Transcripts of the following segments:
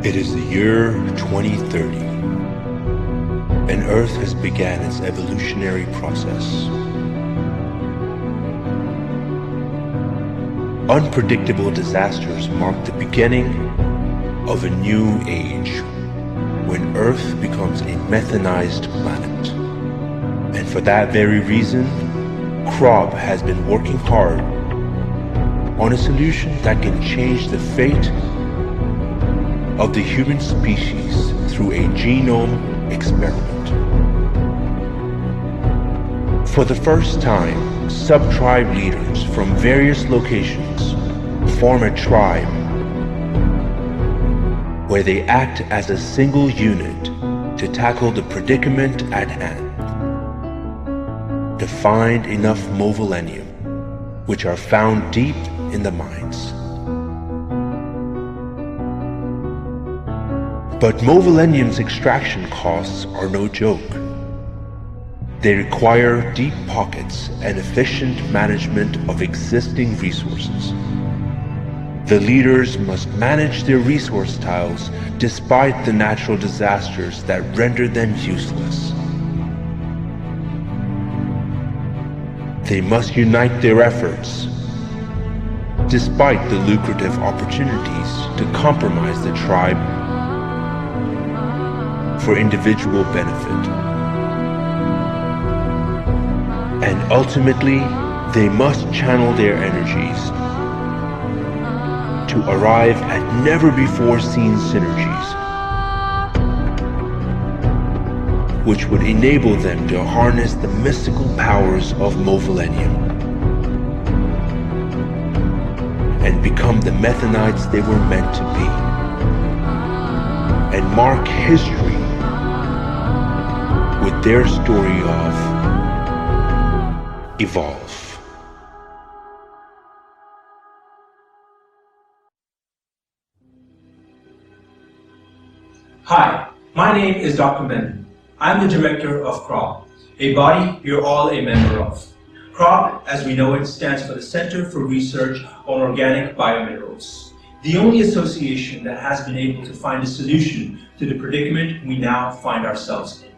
It is the year 2030, and Earth has begun its evolutionary process. Unpredictable disasters mark the beginning of a new age, when Earth becomes a methanized planet. And for that very reason, CROB has been working hard on a solution that can change the fate of the human species through a genome experiment. For the first time, sub-tribe leaders from various locations form a tribe where they act as a single unit to tackle the predicament at hand, to find enough Movalenium, which are found deep in the mines. But Movalenium's extraction costs are no joke. They require deep pockets and efficient management of existing resources. The leaders must manage their resource tiles despite the natural disasters that render them useless. They must unite their efforts despite the lucrative opportunities to compromise the tribe for individual benefit. And ultimately, they must channel their energies to arrive at never-before-seen synergies, which would enable them to harness the mystical powers of Movalenium and become the methanites they were meant to be, and mark history with their story of Evolve. Hi, my name is Dr. Menon. I'm the director of CROB, a body you're all a member of. CROB, as we know it, stands for the Center for Research on Organic Biominerals, the only association that has been able to find a solution to the predicament we now find ourselves in.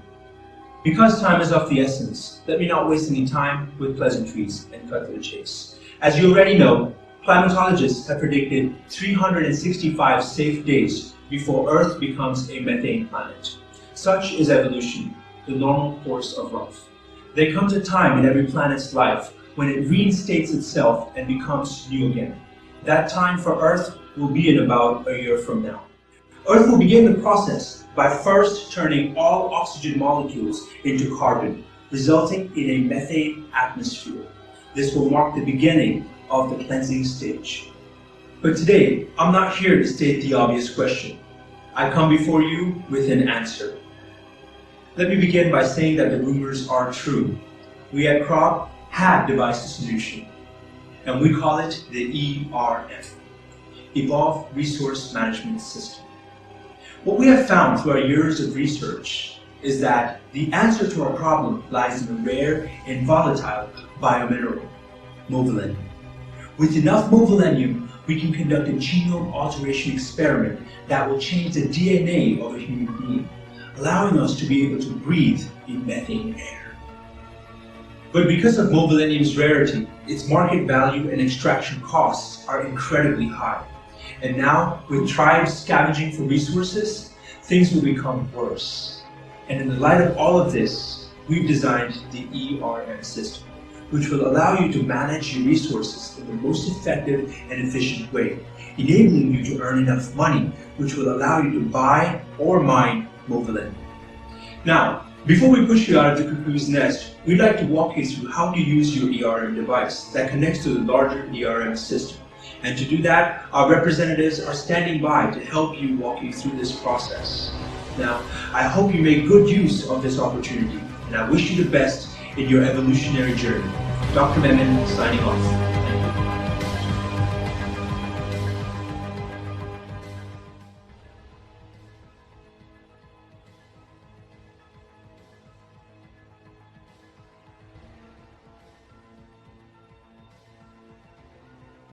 Because time is of the essence, let me not waste any time with pleasantries and cut to the chase. As you already know, climatologists have predicted 365 safe days before Earth becomes a methane planet. Such is evolution, the normal course of life. There comes a time in every planet's life when it reinstates itself and becomes new again. That time for Earth will be in about a year from now. Earth will begin the process by first turning all oxygen molecules into carbon, resulting in a methane atmosphere. This will mark the beginning of the cleansing stage. But today, I'm not here to state the obvious question. I come before you with an answer. Let me begin by saying that the rumors are true. We at CROB have devised a solution, and we call it the ERM, Evolve Resource Management System. What we have found through our years of research is that the answer to our problem lies in a rare and volatile biomineral, Movalenium. With enough Movalenium, we can conduct a genome alteration experiment that will change the DNA of a human being, allowing us to be able to breathe in methane air. But because of Movalenium's rarity, its market value and extraction costs are incredibly high. And now, with tribes scavenging for resources, things will become worse. And in the light of all of this, we've designed the ERM system, which will allow you to manage your resources in the most effective and efficient way, enabling you to earn enough money, which will allow you to buy or mine Movalenium. Now, Before we push you out of the cuckoo's nest, we'd like to walk you through how to use your ERM device that connects to the larger ERM system. And to do that, our representatives are standing by to help you walk you through this process. Now, I hope you make good use of this opportunity, and I wish you the best in your evolutionary journey. Dr. Memon signing off. Thank you.